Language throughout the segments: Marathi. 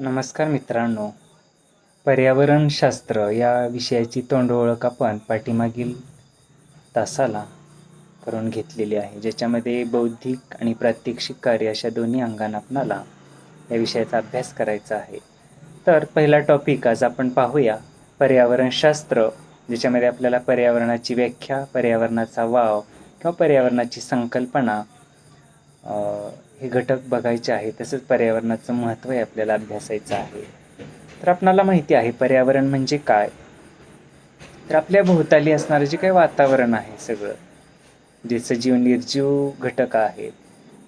नमस्कार मित्रांनो. पर्यावरणशास्त्र या विषयाची तोंडओळख आपण पाठीमागील तासाला करून घेतलेली आहे, ज्याच्यामध्ये बौद्धिक आणि प्रात्यक्षिक कार्य अशा दोन्ही अंगांना आपणाला या विषयाचा अभ्यास करायचा आहे. तर पहिला टॉपिक आज आपण पाहूया पर्यावरणशास्त्र, ज्याच्यामध्ये आपल्याला पर्यावरणाची व्याख्या, पर्यावरणाचा वाव किंवा पर्यावरणाची संकल्पना हे घटक बघायचे आहे. तसंच पर्यावरणाचं महत्त्व आपल्याला अभ्यासायचं आहे. तर आपणाला माहिती आहे पर्यावरण म्हणजे काय. तर आपल्या भोवताली असणारं जे काही वातावरण आहे, सगळं जे सजीव निर्जीव घटक आहेत,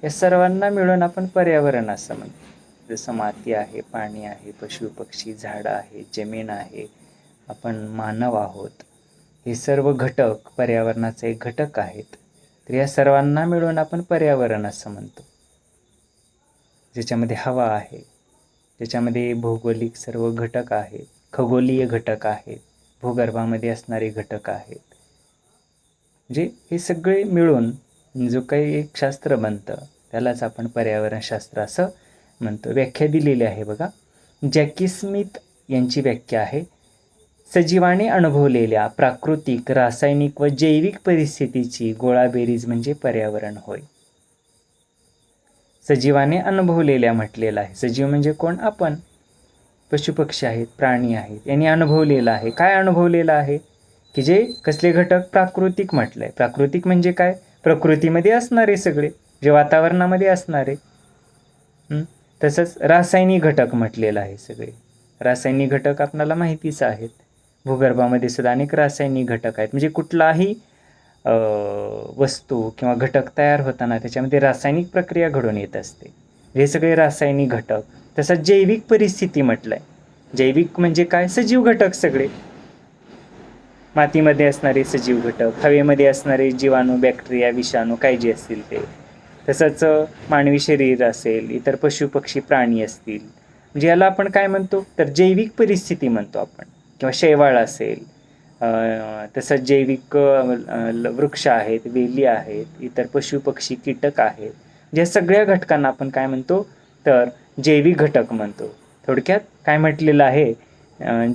या सर्वांना मिळून आपण पर्यावरण असं म्हणतो. जसं माती आहे, पाणी आहे, पशु पक्षी, झाडं आहे, जमीन आहे, आपण मानव आहोत, हे सर्व घटक पर्यावरणाचे एक घटक आहेत. तर या सर्वांना मिळून आपण पर्यावरण असं म्हणतो. ज्याच्यामध्ये हवा आहे, ज्याच्यामध्ये भौगोलिक सर्व घटक आहेत, खगोलीय घटक आहेत, भूगर्भामध्ये असणारे घटक आहेत. म्हणजे हे सगळे मिळून जो काही एक शास्त्र बनतं त्यालाच आपण पर्यावरणशास्त्र असं म्हणतो. व्याख्या दिलेली आहे बघा. जॅकी स्मिथ यांची व्याख्या आहे: सजीवाने अनुभवलेल्या प्राकृतिक, रासायनिक व जैविक परिस्थितीची गोळाबेरीज म्हणजे पर्यावरण होय. सजीवाने अनुभवलेल्या म्हटलेलं आहे. सजीव म्हणजे कोण? आपण. पशुपक्षी आहेत, प्राणी आहेत, यांनी अनुभवलेलं आहे. काय अनुभवलेलं आहे? की जे कसले घटक? प्राकृतिक म्हटलंय. प्राकृतिक म्हणजे काय? प्रकृतीमध्ये असणारे सगळे, जे वातावरणामध्ये असणारे. तसंच रासायनिक घटक म्हटलेलं आहे सगळे. रासायनिक घटक आपल्याला माहितीच आहेत. भूगर्भामध्ये सुद्धा अनेक रासायनिक घटक आहेत. म्हणजे कुठलाही वस्तू किंवा घटक तयार होताना त्याच्यामध्ये रासायनिक प्रक्रिया घडून येत असते. हे सगळे रासायनिक घटक. तसंच जैविक परिस्थिती म्हटलंय. जैविक म्हणजे काय? सजीव घटक सगळे. मातीमध्ये असणारे सजीव घटक, हवेमध्ये असणारे जीवाणू, बॅक्टेरिया, विषाणू काय जे असतील ते. तसंच मानवी शरीर असेल, इतर पशु पक्षी प्राणी असतील, म्हणजे याला आपण काय म्हणतो? तर जैविक परिस्थिती म्हणतो आपण. किंवा शैवाळ असेल, तसंच जैविक वृक्ष आहेत, वेली आहेत, इतर पशु पक्षी, कीटक आहेत. या सगळ्या घटकांना आपण काय म्हणतो? तर जैविक घटक म्हणतो. थोडक्यात काय म्हटलेलं आहे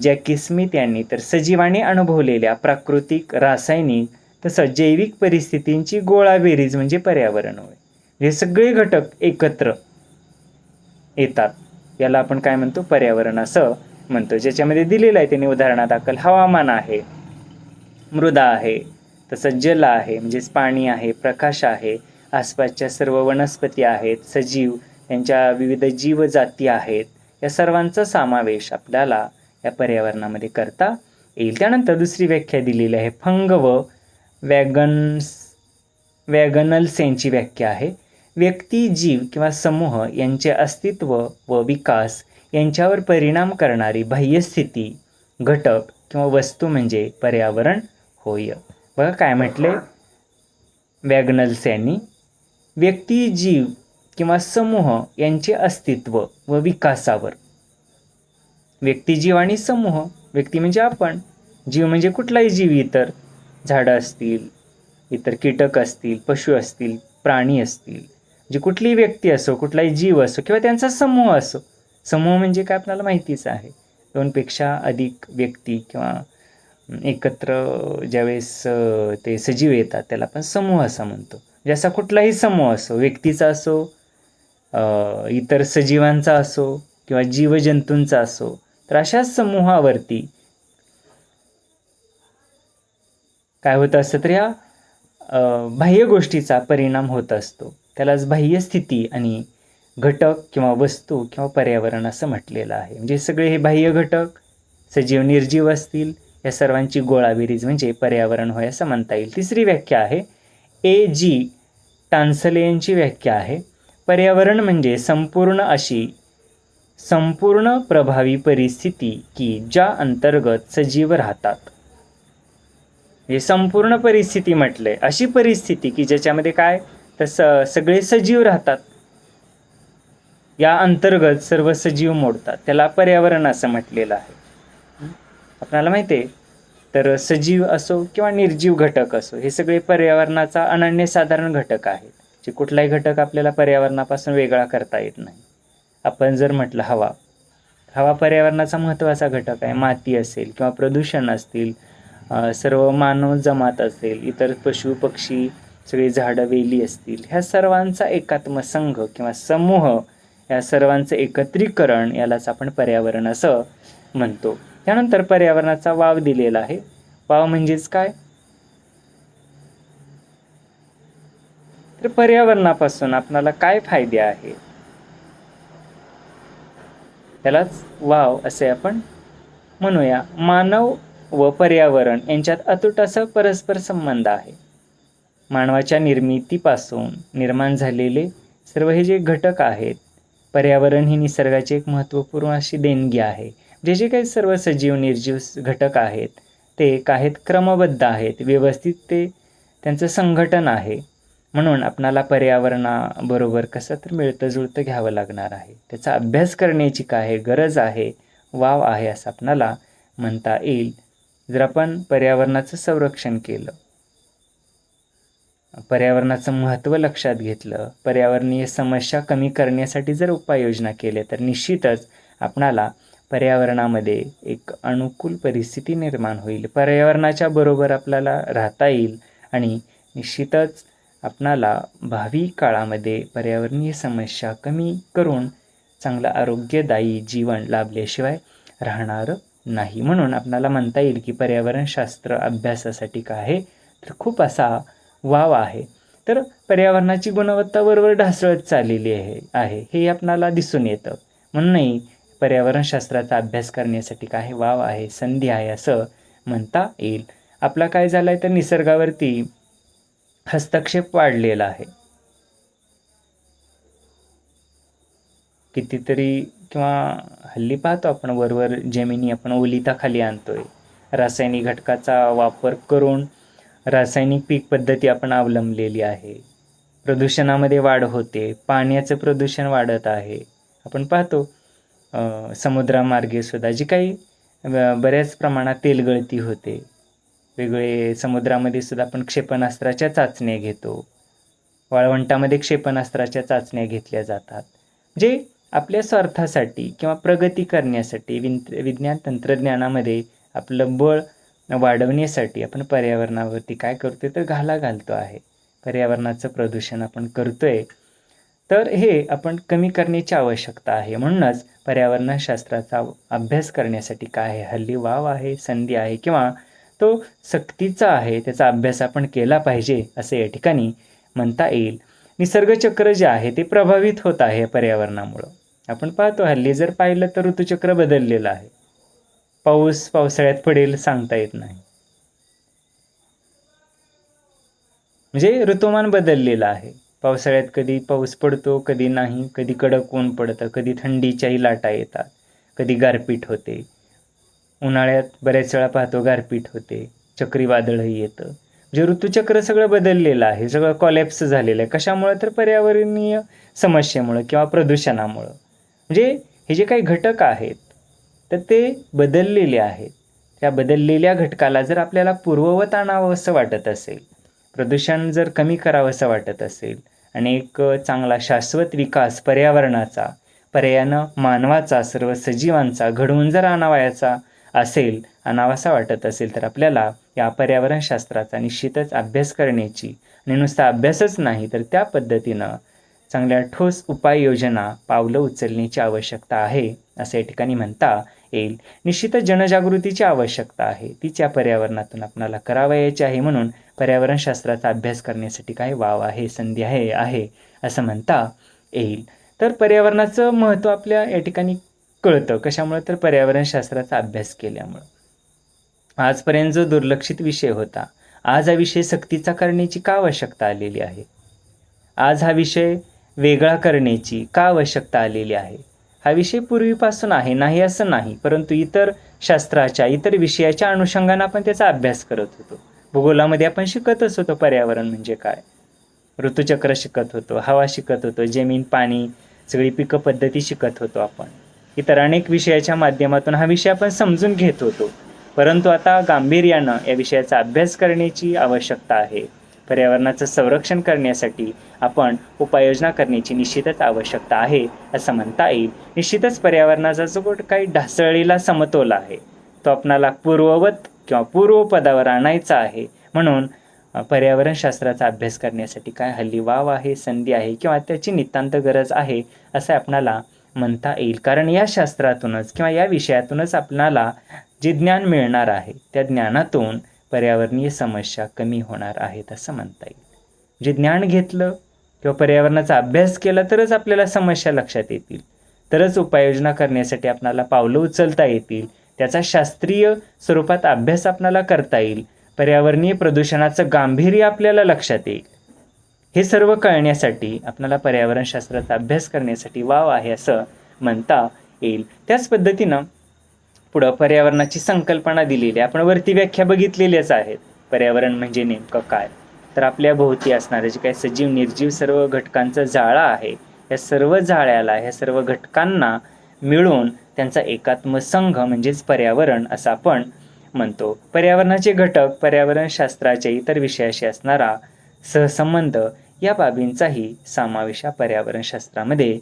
जॅकी स्मिथ यांनी? तर सजीवाने अनुभवलेल्या प्राकृतिक, रासायनिक तसंच जैविक परिस्थितींची गोळाबेरीज म्हणजे पर्यावरण होय. हे सगळे घटक एकत्र येतात, याला आपण काय म्हणतो? पर्यावरण असं म्हणतो. ज्याच्यामध्ये दिलेलं आहे त्यांनी उदाहरणादाखल हवामान आहे, मृदा आहे, तसंच जल आहे म्हणजेच पाणी आहे, प्रकाश आहे, आसपासच्या सर्व वनस्पती आहेत, सजीव, त्यांच्या विविध जीवजाती आहेत. या सर्वांचा समावेश आपल्याला या पर्यावरणामध्ये करता येईल. त्यानंतर दुसरी व्याख्या दिलेली आहे. फंग व वॅगनल्स यांची व्याख्या आहे: व्यक्ती, जीव किंवा समूह यांचे अस्तित्व व विकास यांच्यावर परिणाम करणारी बाह्यस्थिती, घटक किंवा वस्तू म्हणजे पर्यावरण होय. बघा काय म्हटले वॅगनल्स यांनी: व्यक्ती, जीव किंवा समूह यांचे अस्तित्व व विकासावर. व्यक्ती, जीव आणि समूह. व्यक्ती म्हणजे आपण, जीव म्हणजे कुठलाही जीव, इतर झाडं असतील, इतर कीटक असतील, पशु असतील, प्राणी असतील, जे कुठलीही व्यक्ती असो, कुठलाही जीव असो किंवा त्यांचा समूह असो. समूह म्हणजे काय आपल्याला माहितीच आहे. दोनपेक्षा अधिक व्यक्ती किंवा एकत्र ज्यावेळेस ते सजीव येतात त्याला आपण समूह असं म्हणतो. जसा कुठलाही समूह असो, व्यक्तीचा असो, इतर सजीवांचा असो किंवा जीवजंतूंचा असो, तर अशा समूहावरती काय होतं असतं? तर या बाह्य गोष्टीचा परिणाम होत असतो. त्यालाच बाह्य स्थिती आणि घटक किंवा वस्तू किंवा पर्यावरण असं म्हटलेलं आहे. म्हणजे सगळे हे बाह्य घटक सजीव निर्जीव असतील, या सर्वांची गोळाबेरीज म्हणजे पर्यावरण होय असं म्हणता येईल. तिसरी व्याख्या आहे A.G. टान्सले यांची व्याख्या आहे: पर्यावरण म्हणजे संपूर्ण प्रभावी परिस्थिती की ज्या अंतर्गत सजीव राहतात. हे संपूर्ण परिस्थिती म्हटलंय, अशी परिस्थिती की ज्याच्यामध्ये काय? तर सगळे सजीव राहतात. या अंतर्गत सर्व सजीव मोडतात, त्याला पर्यावरण असं म्हटलेलं आहे. आपल्याला माहिती आहे, तर सजीव असो किंवा निर्जीव घटक असो, हे सगळे पर्यावरणाचा अनन्यसाधारण घटक आहेत, जे कुठलाही घटक आपल्याला पर्यावरणापासून वेगळा करता येत नाही. आपण जर म्हटलं हवा, हवा पर्यावरणाचा महत्त्वाचा घटक आहे. माती असेल किंवा प्रदूषण असतील, सर्व मानव जमात असेल, इतर पशु पक्षी, सगळी झाडं वेली असतील, ह्या सर्वांचा एकात्म संघ किंवा समूह, या सर्वांचं एकत्रीकरण यालाच आपण पर्यावरण असं म्हणतो. त्यानंतर पर्यावरणाचा वाव दिलेला आहे. वाव म्हणजेच काय, तर पर्यावरणापासून आपल्याला काय फायदे आहेत त्यालाच वाव असे आपण म्हणूया. मानव व पर्यावरण यांच्यात अतूट असा परस्पर संबंध आहे. मानवाच्या निर्मितीपासून निर्माण झालेले सर्व हे जे घटक आहेत, पर्यावरण ही निसर्गाची एक महत्त्वपूर्ण अशी देणगी आहे. जे काही सर्व सजीव निर्जीव घटक आहेत ते आहेत क्रमबद्ध आहेत, व्यवस्थित ते त्यांचं संघटन आहे. म्हणून आपणाला पर्यावरणाबरोबर कसं तर मिळतं जुळतं घ्यावं लागणार आहे. त्याचा अभ्यास करण्याची काय गरज आहे, वाव आहे असं आपणाला म्हणता येईल. जर आपण पर्यावरणाचं संरक्षण केलं, पर्यावरणाचं महत्त्व लक्षात घेतलं, पर्यावरणीय समस्या कमी करण्यासाठी जर उपाययोजना केल्या, तर निश्चितच आपणाला पर्यावरणामध्ये एक अनुकूल परिस्थिती निर्माण होईल. पर्यावरणाच्या बरोबर आपल्याला राहता येईल आणि निश्चितच आपणाला भावी काळामध्ये पर्यावरणीय समस्या कमी करून चांगलं आरोग्यदायी जीवन लाभल्याशिवाय राहणार नाही. म्हणून आपणाला म्हणता येईल की पर्यावरणशास्त्र अभ्यासासाठी काय आहे, तर खूप असा वाव आहे. तर पर्यावरणाची गुणवत्ता बरोबर ढासळत चाललेली आहे हे आपणाला दिसून येतं. म्हणूनही पर्यावरणशास्त्राचा अभ्यास करण्यासाठी काय वाव आहे, संधी आहे असं म्हणता येईल. आपला काय झालं आहे, तर निसर्गावरती हस्तक्षेप वाढलेला आहे. कितीतरी किंवा हल्ली पाहतो आपण वरवर जमिनी आपण ओलिताखाली आणतोय. रासायनिक घटकाचा वापर करून रासायनिक पीक पद्धती आपण अवलंबलेली आहे. प्रदूषणामध्ये वाढ होते, पाण्याचं प्रदूषण वाढत आहे. आपण पाहतो समुद्रामार्गे सुद्धा जी काही बऱ्याच प्रमाणात तेलगळती होते. वेगळे समुद्रामध्ये सुद्धा आपण क्षेपणास्त्राच्या चाचण्या घेतो, वाळवंटामध्ये क्षेपणास्त्राच्या चाचण्या घेतल्या जातात. जे आपल्या स्वार्थासाठी किंवा प्रगती करण्यासाठी विज्ञान तंत्रज्ञानामध्ये आपलं बळ वाढवण्यासाठी आपण पर्यावरणावरती काय करतोय, तर घाला घालतो आहे. पर्यावरणाचं प्रदूषण आपण करतोय, तर हे आपण कमी करण्याची आवश्यकता आहे. म्हणूनच पर्यावरणशास्त्राचा अभ्यास करण्यासाठी काय आहे, हल्ली वाव आहे, संधी आहे किंवा तो सक्तीचा आहे, त्याचा अभ्यास आपण केला पाहिजे असं या ठिकाणी म्हणता येईल. निसर्गचक्र जे आहे ते प्रभावित होत आहे पर्यावरणामुळं. आपण पाहतो हल्ली जर पाहिलं तर ऋतुचक्र बदललेलं आहे. पाऊस पावसाळ्यात पडेल सांगता येत नाही, म्हणजे ऋतुमान बदललेलं आहे. पावसाळ्यात कधी पाऊस पडतो, कधी नाही, कधी कडक ऊन पडतं, कधी थंडीच्याही लाटा येतात, कधी गारपीट होते. उन्हाळ्यात बऱ्याच वेळा पाहतो गारपीट होते, चक्रीवादळही येतं. म्हणजे ऋतुचक्र सगळं बदललेलं आहे, सगळं कॉलॅप्स झालेलं आहे. कशामुळे, तर पर्यावरणीय समस्येमुळं किंवा प्रदूषणामुळं. म्हणजे हे जे काही घटक आहेत तर ते बदललेले आहेत. त्या बदललेल्या घटकाला जर आपल्याला पूर्ववत आणावं असं वाटत असेल, प्रदूषण जर कमी करावं असं वाटत असेल आणि एक चांगला शाश्वत विकास पर्यावरणाचा, पर्यायानं मानवाचा, सर्व सजीवांचा घडवून जर आणावासा वाटत असेल, तर आपल्याला या पर्यावरणशास्त्राचा निश्चितच अभ्यास करण्याची, आणि नुसता अभ्यासच नाही तर त्या पद्धतीनं चांगल्या ठोस उपाययोजना पावलं उचलण्याची आवश्यकता आहे असं या ठिकाणी म्हणता येईल. निश्चितच जनजागृतीची आवश्यकता आहे, तीच या पर्यावरणातून आपल्याला करावयाची आहे. म्हणून पर्यावरणशास्त्राचा अभ्यास करण्यासाठी काय वाव आहे, संधी आहे असं म्हणता येईल. तर पर्यावरणाचं महत्त्व आपल्या या ठिकाणी कळतं कशामुळे, तर पर्यावरणशास्त्राचा अभ्यास केल्यामुळं. आजपर्यंत जो दुर्लक्षित विषय होता, आज हा विषय सक्तीचा करण्याची का आवश्यकता आलेली आहे, आज हा विषय वेगळा करण्याची का आवश्यकता आलेली आहे. हा विषय पूर्वीपासून आहे, नाही असं नाही, परंतु इतर शास्त्राच्या, इतर विषयाच्या अनुषंगाने आपण त्याचा अभ्यास करत होतो. भूगोलामध्ये आपण शिकतच होतो पर्यावरण म्हणजे काय, ऋतुचक्र शिकत होतो, हवा शिकत होतो, जमीन पाणी सगळी पिकं पद्धती शिकत होतो. आपण इतर अनेक विषयाच्या माध्यमातून हा विषय आपण समजून घेत होतो. परंतु आता गांभीर्यानं या विषयाचा अभ्यास करण्याची आवश्यकता आहे. पर्यावरणाचं संरक्षण करण्यासाठी आपण उपाययोजना करण्याची निश्चितच आवश्यकता आहे असं म्हणता येईल. निश्चितच पर्यावरणाचा जो काही ढासळलेला समतोल आहे तो आपणाला पूर्ववत किंवा पूर्वपदावर आणायचा आहे. म्हणून पर्यावरणशास्त्राचा अभ्यास करण्यासाठी काय हल्ली वाव आहे, संधी आहे किंवा त्याची नितांत गरज आहे असं आपणाला म्हणता येईल. कारण या शास्त्रातूनच किंवा या विषयातूनच आपणाला जे ज्ञान मिळणार आहे त्या ज्ञानातून पर्यावरणीय समस्या कमी होणार आहेत असं म्हणता येईल. जे ज्ञान घेतलं किंवा पर्यावरणाचा अभ्यास केला तरच आपल्याला समस्या लक्षात येतील, तरच उपाययोजना करण्यासाठी आपणाला पावलं उचलता येतील, त्याचा शास्त्रीय स्वरूपात अभ्यास आपणाला करता येईल, पर्यावरणीय प्रदूषणाचं गांभीर्य आपल्याला लक्षात येईल. हे सर्व कळण्यासाठी आपल्याला पर्यावरणशास्त्राचा अभ्यास करण्यासाठी वाव आहे असं म्हणता येईल. त्याच पद्धतीनं पुढं पर्यावरणाची संकल्पना दिलेली आहे. आपण वरती व्याख्या बघितलेल्याच आहेत. पर्यावरण म्हणजे नेमकं काय, तर आपल्या भोवती असणारे जे काही सजीव निर्जीव सर्व घटकांचा जाळा आहे, या सर्व जाळ्याला, ह्या सर्व घटकांना मिळून त्यांचा एकात्म संघ म्हणजेच पर्यावरण असं आपण म्हणतो. पर्यावरणाचे घटक पर्यावरणशास्त्राच्या इतर विषयाशी असणारा सहसंबंध या बाबींचाही समावेश पर्यावरणशास्त्रामध्ये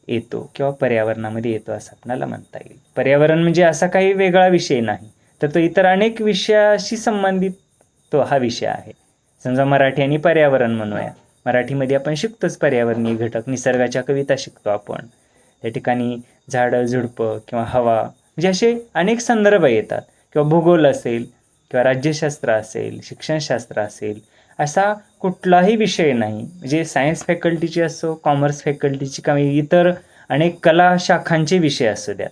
येतो किंवा पर्यावरणामध्ये येतो असं आपल्याला म्हणता येईल. पर्यावरण म्हणजे असा काही वेगळा विषय नाही, तर तो इतर अनेक विषयाशी संबंधित तो हा विषय आहे. समजा मराठी आणि पर्यावरण म्हणूया, मराठीमध्ये आपण शिकतोच पर्यावरणीय घटक, निसर्गाच्या कविता शिकतो आपण, त्या ठिकाणी झाडं झुडपं किंवा हवा म्हणजे असे अनेक संदर्भ येतात. किंवा भूगोल असेल किंवा राज्यशास्त्र असेल, शिक्षणशास्त्र असेल, असा कुठलाही विषय नाही म्हणजे सायन्स फॅकल्टीची असो, कॉमर्स फॅकल्टीची किंवा इतर अनेक कला शाखांचे विषय असू द्यात,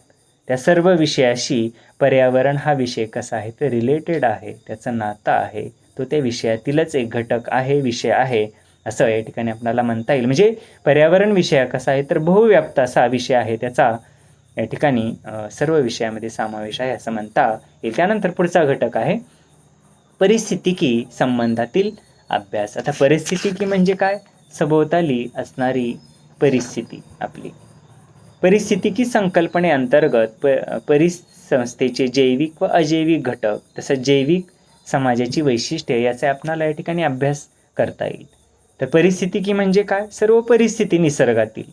त्या सर्व विषयाशी पर्यावरण हा विषय कसा आहे तर रिलेटेड आहे, त्याचं नातं आहे, तो त्या विषयातीलच एक घटक आहे, विषय आहे असं या ठिकाणी आपल्याला म्हणता येईल. म्हणजे पर्यावरण विषय कसा आहे तर बहुव्याप्त असा विषय आहे, त्याचा या ठिकाणी सर्व विषयामध्ये समावेश आहे असं म्हणता येईल. त्यानंतर पुढचा घटक आहे परिस्थितिकी संबंधातील अभ्यास. आता परिस्थितिकी म्हणजे काय, सभोवताली असणारी परिस्थिती आपली. परिस्थितिकी संकल्पनेअंतर्गत परिसंस्थेचे जैविक व अजैविक घटक तसंच जैविक समाजाची वैशिष्ट्ये याचा आपणाला या ठिकाणी अभ्यास करता येईल. तर परिस्थितिकी म्हणजे काय, सर्व परिस्थिती निसर्गातील,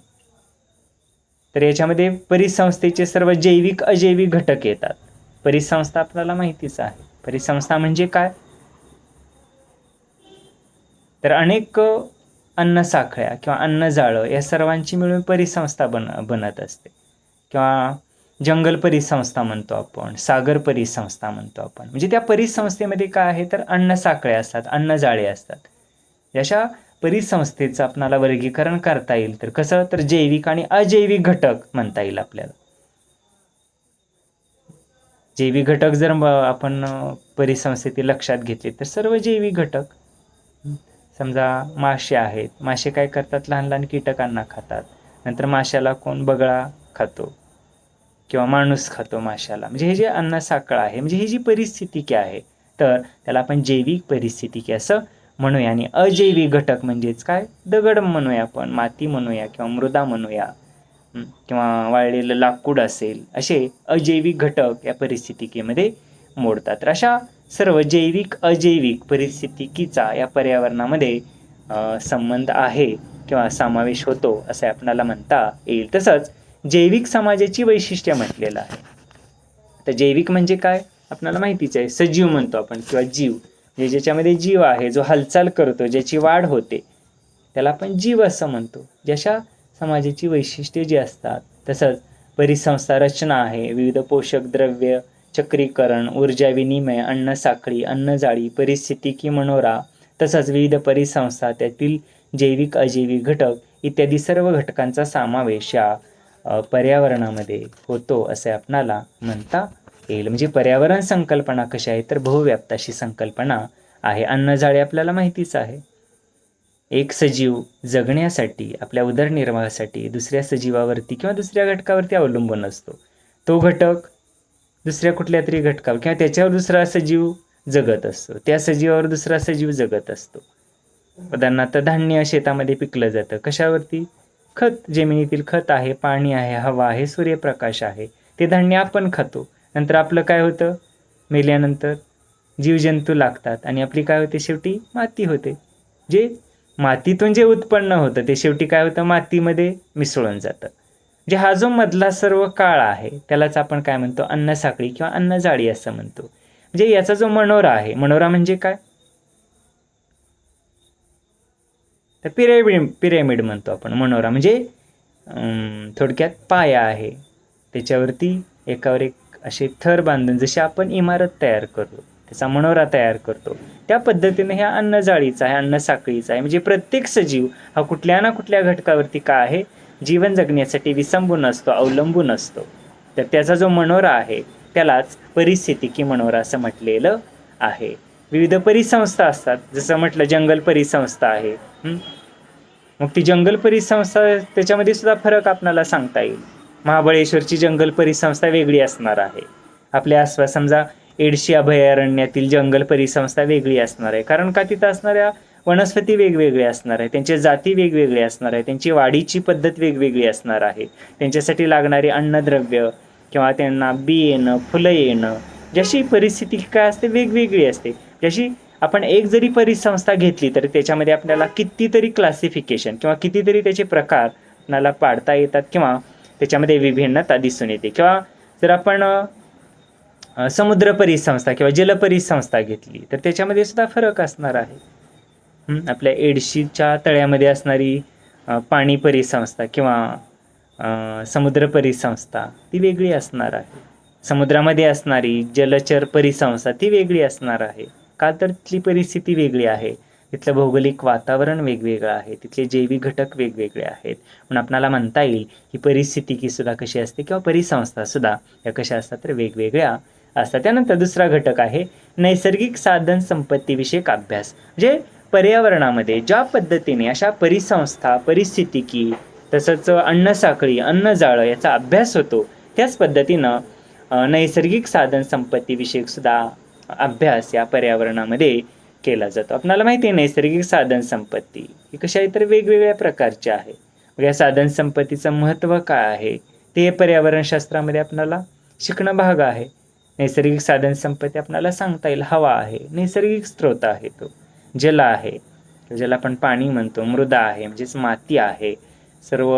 तर याच्यामध्ये परिसंस्थेचे सर्व जैविक अजैविक घटक येतात. परिसंस्था आपल्याला माहितीच आहे. परिसंस्था म्हणजे काय, तर अनेक अन्न साखळ्या किंवा अन्नजाळं या सर्वांची मिळून परिसंस्था बनत असते. किंवा जंगल परिसंस्था म्हणतो आपण, सागर परिसंस्था म्हणतो आपण. म्हणजे त्या परिसंस्थेमध्ये काय आहे तर अन्न साखळ्या असतात, अन्नजाळे असतात. अशा परिसंस्थेचं आपणाला वर्गीकरण करता येईल. तर कसं, तर जैविक आणि अजैविक घटक म्हणता येईल आपल्याला. जैविक घटक जर आपण परिसंस्थेतील लक्षात घेतले तर सर्व जैविक घटक, समजा मासे आहेत, मासे काय करतात, लहान लहान कीटकांना खातात, नंतर माशाला कोण बगळा खातो किंवा माणूस खातो माशाला. म्हणजे हे जे अन्न साखळ आहे, म्हणजे ही जी परिस्थितिकी आहे तर त्याला आपण जैविक परिस्थितिकी असं म्हणूया. आणि अजैविक घटक म्हणजेच काय, दगड म्हणूया आपण, माती म्हणूया किंवा मृदा म्हणूया किंवा वाळलेलं लाकूड असेल, असे अजैविक घटक या परिस्थितिकीमध्ये मोडतात. तर अशा सर्व जैविक अजैविक परिस्थितिकीचा या पर्यावरणामध्ये संबंध आहे किंवा समावेश होतो असे आपल्याला म्हणता येईल. तसंच जैविक समाजाची वैशिष्ट्ये म्हटलेलं आहे. तर जैविक म्हणजे काय आपल्याला माहितीच आहे, सजीव म्हणतो आपण किंवा जीव, म्हणजे ज्याच्यामध्ये जीव आहे, जो हालचाल करतो, ज्याची वाढ होते, त्याला आपण जीव असं म्हणतो. जशा समाजाची वैशिष्ट्ये जी असतात, तसंच परिसंस्था रचना आहे, विविध पोषक द्रव्य चक्रीकरण, ऊर्जा विनिमय, अन्न साखळी, अन्नजाळी, परिस्थितिकी मनोरा, तसंच विविध परिसंस्था, त्यातील जैविक अजैविक घटक इत्यादी सर्व घटकांचा समावेश या पर्यावरणामध्ये होतो असे आपणाला म्हणता येईल. म्हणजे पर्यावरण संकल्पना कशी आहे तर बहुव्याप्त अशी संकल्पना आहे. अन्नजाळे आपल्याला माहितीच आहे. एक सजीव जगण्यासाठी, आपल्या उदरनिर्वाहासाठी दुसऱ्या सजीवावरती किंवा दुसऱ्या घटकावरती अवलंबून असतो. तो घटक दुसऱ्या कुठल्या तरी घटकावर किंवा त्याच्यावर दुसरा सजीव जगत असतो, त्या सजीवावर दुसरा सजीव जगत असतो. उदाहरणार्थ धान्य शेतामध्ये पिकलं जातं, कशावरती, खत, जमिनीतील खत आहे, पाणी आहे, हवा आहे, सूर्यप्रकाश आहे, ते धान्य आपण खातो. नंतर आपलं काय होतं, मेल्यानंतर जीवजंतू लागतात आणि आपली काय होते, शेवटी माती होते. जे मातीतून जे उत्पन्न होतं ते शेवटी काय होतं, मातीमध्ये मिसळून जातं. म्हणजे हा जो मधला सर्व काळ आहे त्यालाच आपण काय म्हणतो, अन्नसाखळी किंवा अन्नजाळी असं म्हणतो. म्हणजे याचा जो मनोरा आहे, मनोरा म्हणजे काय, तर पिरॅमिड म्हणतो आपण. मनोरा म्हणजे थोडक्यात पाया आहे, त्याच्यावरती एकावर एक असे थर बांधून जशी आपण इमारत तयार करतो, त्याचा मनोरा तयार करतो, त्या पद्धतीने ह्या अन्नजाळीचा आहे, अन्नसाखळीचा आहे. म्हणजे प्रत्येक सजीव हा कुठल्या ना कुठल्या घटकावरती काय आहे, जीवन जगण्यासाठी विसंबून असतो, अवलंबून असतो. तर त्याचा जो मनोरा आहे त्यालाच परिस्थितिकी मनोरा असं म्हटलेलं आहे. विविध परिसंस्था असतात, जसं म्हटलं जंगल परिसंस्था आहे. मग ती जंगल परिसंस्था, त्याच्यामध्ये सुद्धा फरक आपल्याला सांगता येईल. महाबळेश्वरची जंगल परिसंस्था वेगळी असणार आहे. आपल्या आसपास समजा एडशी अभयारण्यातील जंगल परिसंस्था वेगळी असणार आहे, कारण का तिथं असणाऱ्या वनस्पती वेगवेगळ्या असणार आहे, त्यांच्या जाती वेगवेगळ्या असणार आहे, त्यांची वाढीची पद्धत वेगवेगळी असणार आहे, त्यांच्यासाठी लागणारी अन्नद्रव्य किंवा त्यांना बी येणं, फुलं येणं, जशी परिस्थिती काय असते वेगवेगळी असते. जशी आपण एक जरी परिसंस्था घेतली तर त्याच्यामध्ये आपल्याला कितीतरी क्लासिफिकेशन किंवा कितीतरी त्याचे प्रकार आपल्याला पाडता येतात किंवा त्याच्यामध्ये विभिन्नता दिसून येते. किंवा जर आपण समुद्र परिसंस्था किंवा जल परिसंस्था घेतली तर त्याच्यामध्ये सुद्धा फरक असणार आहे. आपल्या एडशीच्या तळ्यामध्ये असणारी पाणी परिसंस्था किंवा समुद्र परिसंस्था ती वेगळी असणार आहे. समुद्रामध्ये असणारी जलचर परिसंस्था ती वेगळी असणार आहे. का तर तिथली परिस्थिती वेगळी आहे, तिथलं भौगोलिक वातावरण वेगवेगळं आहे, तिथले जैविक घटक वेगवेगळे आहेत. म्हणून आपल्याला म्हणता येईल की परिस्थितिकी सुद्धा कशी असते किंवा परिसंस्था सुद्धा या कशा असतात तर वेगवेगळ्या असतात. त्यानंतर दुसरा घटक आहे नैसर्गिक साधन संपत्तीविषयक अभ्यास. म्हणजे पर्यावरणामध्ये ज्या पद्धतीने अशा परिसंस्था, परिस्थितिकी तसंच अन्नसाखळी, अन्नजाळं याचा अभ्यास होतो, त्याच पद्धतीनं नैसर्गिक साधन संपत्तीविषयक सुद्धा अभ्यास या पर्यावरणामध्ये केला जातो. आपल्याला माहिती आहे नैसर्गिक साधन संपत्ती ही कशा इतर वेगवेगळ्या प्रकारच्या आहे. मग या साधन संपत्तीचं महत्त्व काय आहे ते पर्यावरणशास्त्रामध्ये आपल्याला शिकणं भाग आहे. नैसर्गिक साधन संपत्ती आपल्याला सांगता येईल, हवा आहे, नैसर्गिक स्रोत आहे, तो जल आहे, ज्याला आपण पाणी म्हणतो, मृदा आहे म्हणजेच माती आहे, सर्व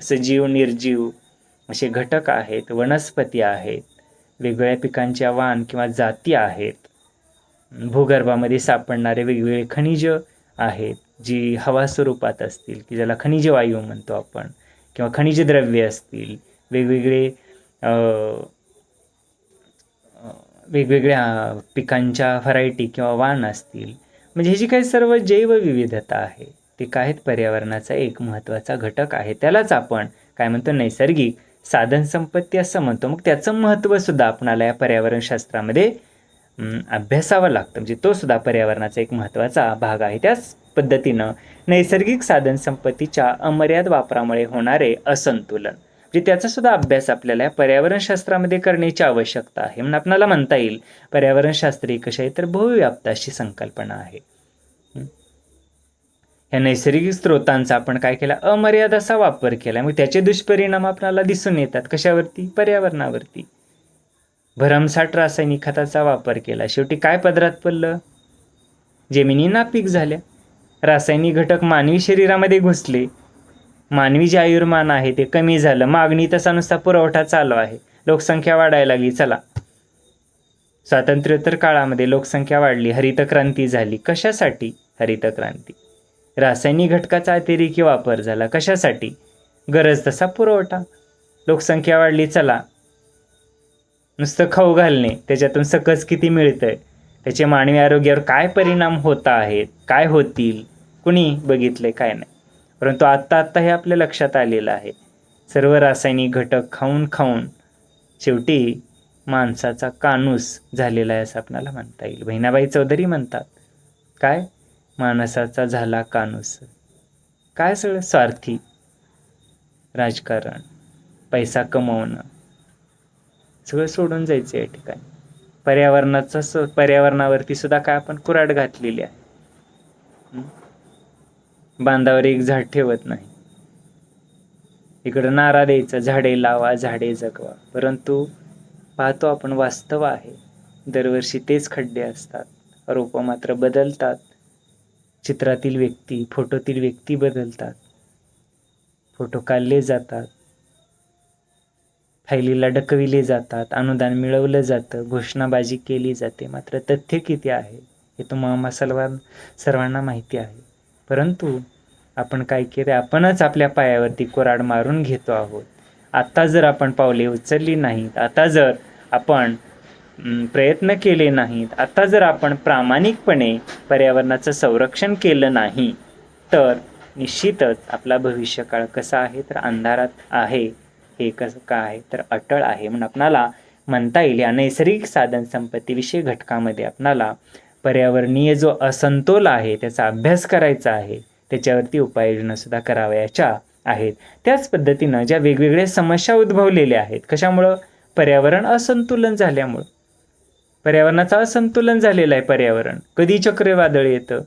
सजीव निर्जीव असे घटक आहेत, वनस्पती आहेत, वेगवेगळ्या पिकांच्या वाण किंवा जाती आहेत, भूगर्भामध्ये सापडणारे वेगवेगळे खनिज आहेत जी हवा स्वरूपात असतील की ज्याला खनिज वायू म्हणतो आपण, किंवा खनिज द्रव्ये असतील, वेगवेगळे वेगवेगळ्या पिकांच्या व्हरायटी किंवा वाण असतील. म्हणजे ही जी काही सर्व जैवविविधता आहे ते काय आहेत, पर्यावरणाचा एक महत्त्वाचा घटक आहे. त्यालाच आपण काय म्हणतो, नैसर्गिक साधन संपत्ती असं म्हणतो. मग त्याचं महत्त्वसुद्धा आपणाला या पर्यावरणशास्त्रामध्ये अभ्यासावं लागतं. म्हणजे तो सुद्धा पर्यावरणाचा एक महत्त्वाचा भाग आहे. त्याच पद्धतीनं नैसर्गिक साधन संपत्तीच्या अमर्याद वापरामुळे होणारे असंतुलन, म्हणजे त्याचा सुद्धा अभ्यास आपल्याला या पर्यावरणशास्त्रामध्ये करण्याची आवश्यकता आहे. म्हणून आपल्याला म्हणता येईल पर्यावरणशास्त्र कशा आहे तर बहुव्याप्त अशी संकल्पना आहे. या नैसर्गिक स्रोतांचा आपण काय केला, अमर्याद असा वापर केला. मग त्याचे दुष्परिणाम आपल्याला दिसून येतात कशावरती, पर्यावरणावरती. भरमसाठ रासायनिक खताचा वापर केला, शेवटी काय पदरात पडलं, जमिनी नापीक झाल्या, रासायनिक घटक मानवी शरीरामध्ये घुसले, मानवी जे आयुर्मान आहे ते कमी झालं, मागणी तसा नुसता पुरवठा चालू आहे, लोकसंख्या वाढायला लागली. चला, स्वातंत्र्योत्तर काळामध्ये लोकसंख्या वाढली, हरित क्रांती झाली. कशासाठी हरित क्रांती, रासायनिक घटकाचा अतिरेकी वापर झाला. कशासाठी, गरज तसा पुरवठा, लोकसंख्या वाढली, चला नुसतं खाऊ घालणे, त्याच्यातून सकस किती मिळतंय, त्याचे मानवी आरोग्यावर काय परिणाम होत आहेत, काय होतील, कुणी बघितले काय नाही. परंतु आत्ता हे आपल्या लक्षात आलेलं आहे. सर्व रासायनिक घटक खाऊन खाऊन शेवटी माणसाचा कानूस झालेला आहे असं आपल्याला म्हणता येईल. बहिणाबाई चौधरी म्हणतात काय, माणसाचा झाला कानूस. काय सगळं स्वार्थी राजकारण, पैसा कमवणं, सगळं सोडून जायचं या ठिकाणी. पर्यावरणावरती सुद्धा काय आपण कुऱ्हाड घातलेली आहे. बांधावर एक झाड ठेवत नाही, इकडं नारा द्यायचा, झाडे लावा, झाडे जगवा. परंतु पाहतो आपण वास्तव आहे, दरवर्षी तेच खड्डे असतात, रोपं मात्र बदलतात. चित्रातील व्यक्ती, फोटोतील व्यक्ती बदलतात, फोटो काढले जातात, फायलीला डकविले जातात, अनुदान मिळवलं जातं, घोषणाबाजी केली जाते. मात्र तथ्य किती आहे हे तुम्हाला सर्वांना माहिती आहे. परंतु आपण काय केलं, आपणच आपल्या पायावरती कुऱ्हाड मारून घेतो आहोत. आता जर आपण पावले उचलली नाहीत, आता जर आपण प्रयत्न केले नाहीत, आता जर आपण प्रामाणिकपणे पर्यावरणाचं संरक्षण केलं नाही, तर निश्चितच आपला भविष्यकाळ कसा आहे, तर अंधारात आहे. हे कसं काय, तर अटळ आहे. म्हणून आपणाला म्हणता येईल या नैसर्गिक साधन संपत्तीविषयी घटकामध्ये आपणाला पर्यावरणीय जो असमतोल आहे त्याचा अभ्यास करायचा आहे, त्याच्यावरती उपाययोजना सुद्धा करावयाच्या आहेत. त्याच पद्धतीनं ज्या वेगवेगळ्या समस्या उद्भवलेल्या आहेत, कशामुळं, पर्यावरण असंतुलन झाल्यामुळं. पर्यावरणाचं असंतुलन झालेलं आहे. पर्यावरण कधी चक्रीवादळ येतं,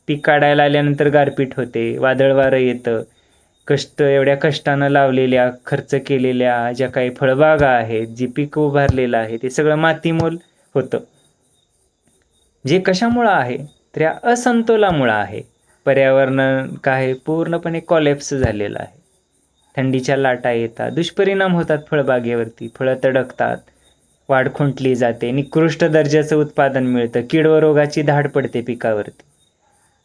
पीक काढायला आल्यानंतर गारपीट होते, वादळ वारं येतं, एवढ्या कष्टानं लावलेल्या, खर्च केलेल्या ज्या काही फळबागा आहेत, जे पीक उभारलेलं आहे, ते सगळं मातीमोल होतं. जे कशामुळं आहे, तर या असंतोलामुळं आहे. पर्यावरण काय पूर्णपणे कॉलॅप्स झालेलं आहे. थंडीच्या लाटा येतात, दुष्परिणाम होतात फळबागेवरती, फळं तडकतात, वाढ खुंटली जाते, निकृष्ट दर्जाचं उत्पादन मिळतं, कीड व रोगाची धाड पडते पिकावरती.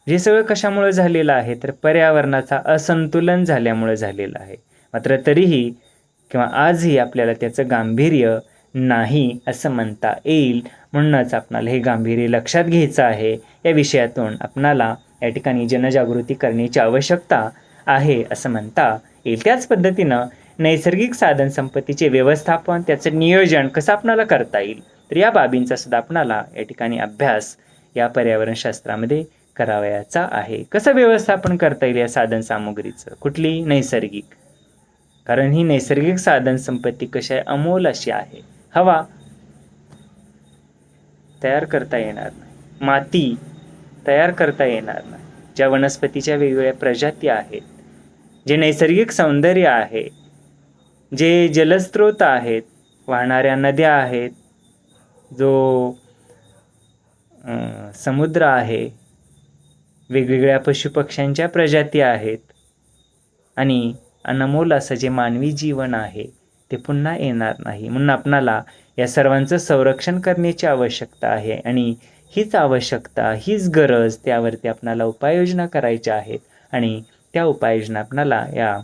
हे सगळं कशामुळे झालेलं आहे, तर पर्यावरणाचा असंतुलन झाल्यामुळे झालेलं आहे. मात्र तरीही किंवा आजही आपल्याला त्याचं गांभीर्य नाही असं म्हणता येईल. म्हणूनच आपणाला हे गांभीर्य लक्षात घ्यायचं आहे. या विषयातून आपणाला या ठिकाणी जनजागृती करण्याची आवश्यकता आहे असं म्हणता येईल. त्याच पद्धतीनं नैसर्गिक साधन संपत्तीचे व्यवस्थापन, त्याचं नियोजन कसं आपणाला करता येईल, तर या बाबींचा सुद्धा आपणाला या ठिकाणी अभ्यास या पर्यावरणशास्त्रामध्ये करावयाचा आहे. कसं व्यवस्थापन करता येईल या साधन सामुग्रीचं, कुठली, नैसर्गिक. कारण ही नैसर्गिक साधन संपत्ती कशी आहे, अमोल अशी आहे. हवा तयार करता येणार नाही, माती तयार करता येणार नाही, ज्या वनस्पतीच्या वेगवेगळ्या प्रजाती आहेत, जे नैसर्गिक सौंदर्य आहे, जे जलस्रोत आहेत, वाहणाऱ्या नद्या आहेत, जो समुद्र आहे, वेगवेगळ्या पशुपक्ष्यांच्या प्रजाती आहेत, आणि अनमोल असं जे मानवी जीवन आहे ते पुन्हा येणार नाही. म्हणून आपणाला या सर्वांचं संरक्षण करण्याची आवश्यकता आहे. आणि हीच आवश्यकता, हीच गरज, त्यावरती आपणाला उपाययोजना करायच्या आहेत. आणि त्या उपाययोजना आपणाला या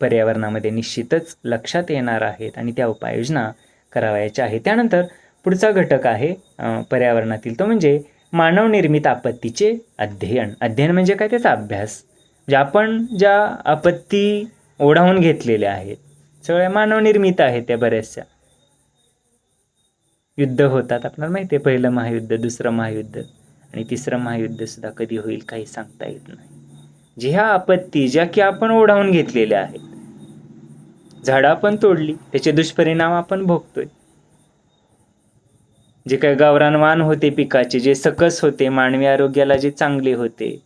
पर्यावरणामध्ये निश्चितच लक्षात येणार आहेत आणि त्या उपाययोजना करावयाच्या आहेत. त्यानंतर पुढचा घटक आहे पर्यावरणातील, तो म्हणजे मानवनिर्मित आपत्तीचे अध्ययन. अध्ययन म्हणजे काय, त्याचा अभ्यास. म्हणजे आपण ज्या आपत्ती ओढावून घेतलेल्या आहेत, सगळ्या मानवनिर्मित आहेत. त्या बऱ्याचशा युद्ध होतात, आपल्याला माहिती आहे, पहिलं महायुद्ध, दुसरं महायुद्ध आणि तिसरं महायुद्ध सुद्धा कधी होईल काही सांगता येत नाही. जे ह्या आपत्ती ज्या की आपण ओढावून घेतलेल्या आहेत, झाडं आपण तोडली, त्याचे दुष्परिणाम आपण भोगतोय. जे काही गावरानवान होते पिकाचे, जे सकस होते, मानवी आरोग्याला जे चांगले होते,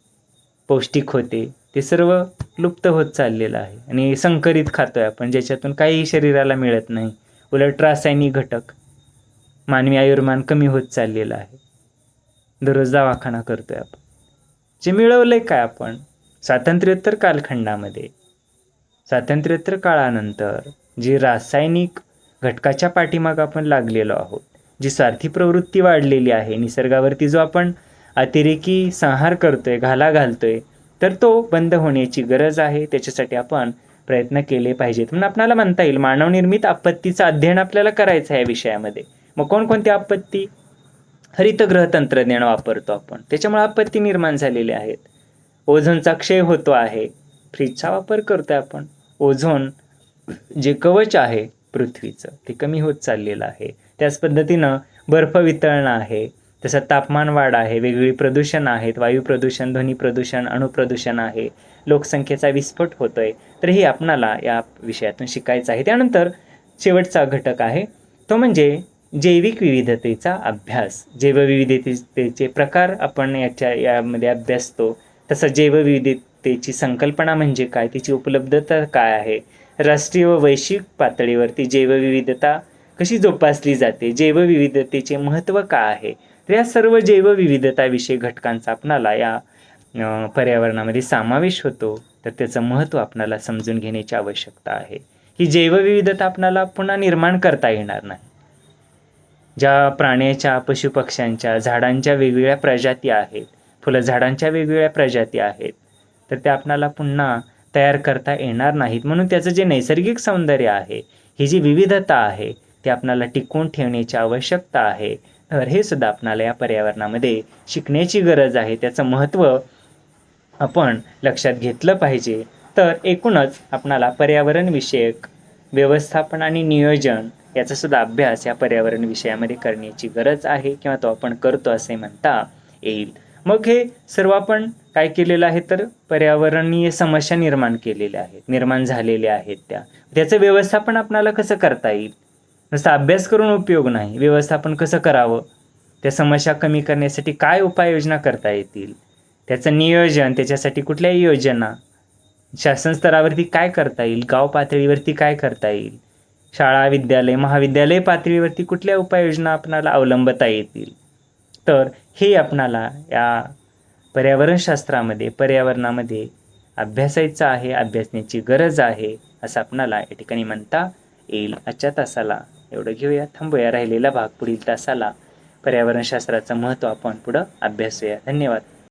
पौष्टिक होते, ते सर्व लुप्त होत चाललेलं आहे. आणि संकरित खातोय आपण, ज्याच्यातून काही शरीराला मिळत नाही, उलट रासायनिक घटक, मानवी आयुर्मान कमी होत चाललेलं आहे. दररोज दवाखाना करतोय आपण. जे मिळवलंय काय आपण स्वातंत्र्योत्तर कालखंडामध्ये, स्वातंत्र्योत्तर काळानंतर जी रासायनिक घटकाच्या पाठीमाग आपण लागलेलो आहोत, जी स्वार्थी प्रवृत्ती वाढलेली आहे, निसर्गावरती जो आपण अतिरेकी संहार करतोय, घाला घालतोय, तर तो बंद होण्याची गरज आहे. त्याच्यासाठी आपण प्रयत्न केले पाहिजेत. म्हणून आपल्याला म्हणता येईल मानवनिर्मित आपत्तीचं अध्ययन आपल्याला करायचं आहे या विषयामध्ये. मग कोणकोणती आपत्ती? हरितगृह तंत्रज्ञान वापरतो आपण, त्याच्यामुळे आपत्ती निर्माण झालेल्या आहेत. ओझोनचा क्षय होतो आहे, फ्रीजचा वापर करतोय आपण. ओझोन जे कवच आहे पृथ्वीचं, ते कमी होत चाललेलं आहे. त्याच पद्धतीनं बर्फ वितळणं आहे, तसं तापमान वाढ आहे, वेगवेगळी प्रदूषण आहेत, वायू प्रदूषण, ध्वनी प्रदूषण, अणुप्रदूषण आहे, लोकसंख्येचा विस्फोट होतोय. तर हे आपणाला या विषयातून शिकायचं आहे. त्यानंतर शेवटचा घटक आहे तो म्हणजे जैविक विविधतेचा अभ्यास. जैवविविधतेचे प्रकार आपण यामध्ये अभ्यासतो. तसं जैवविविधतेची संकल्पना म्हणजे काय, तिची उपलब्धता काय आहे, राष्ट्रीय व वैश्विक पातळीवरती जैवविविधता कशी जोपासली जाते, जैवविविधतेचे महत्त्व काय आहे, तर या सर्व जैवविविधताविषयी घटकांचा आपणाला या पर्यावरणामध्ये समावेश होतो, तर त्याचं महत्त्व आपणाला समजून घेण्याची आवश्यकता आहे. ही जैवविविधता आपणाला पुन्हा निर्माण करता येणार नाही. ज्या प्राण्याच्या, पशुपक्ष्यांच्या, झाडांच्या वेगवेगळ्या प्रजाती आहेत, फुलझाडांच्या वेगवेगळ्या प्रजाती आहेत, तर त्या आपणाला पुन्हा तयार करता येणार नाहीत. म्हणून त्याचं जे नैसर्गिक सौंदर्य आहे, ही जी विविधता आहे, ती आपणाला टिकवून ठेवण्याची आवश्यकता आहे. तर हे सुद्धा आपणाला या पर्यावरणामध्ये शिकण्याची गरज आहे. त्याचं महत्त्व आपण लक्षात घेतलं पाहिजे. तर एकूणच आपणाला पर्यावरणविषयक व्यवस्थापन आणि नियोजन याचा सुद्धा अभ्यास या पर्यावरण विषयामध्ये करण्याची गरज आहे, किंवा तो आपण करतो असे म्हणता येईल. मग हे सर्व आपण काय केलेलं आहे, तर पर्यावरणीय समस्या निर्माण झालेल्या आहेत. त्याचं व्यवस्थापन आपणाला कसं करता येईल. नुसतं अभ्यास करून उपयोग नाही, व्यवस्थापन कसं करावं, त्या समस्या कमी करण्यासाठी काय उपाययोजना करता येतील, त्याचं नियोजन, त्याच्यासाठी कुठल्या योजना शासन स्तरावरती काय करता येईल, गाव पातळीवरती काय करता येईल, शाळा, विद्यालय, महाविद्यालय पातळीवरती कुठल्या उपाययोजना आपणाला अवलंबता येतील. तर हे आपणाला या पर्यावरणशास्त्रामध्ये, पर्यावरणामध्ये अभ्यासायचं आहे, अभ्यासण्याची गरज आहे, असं आपणाला या ठिकाणी म्हणता येईल. आजच्या तासाला एवढं घेऊया, थांबूया. राहिलेला भाग पुढील तासाला पर्यावरणशास्त्राचं महत्त्व आपण पुढं अभ्यासूया. धन्यवाद.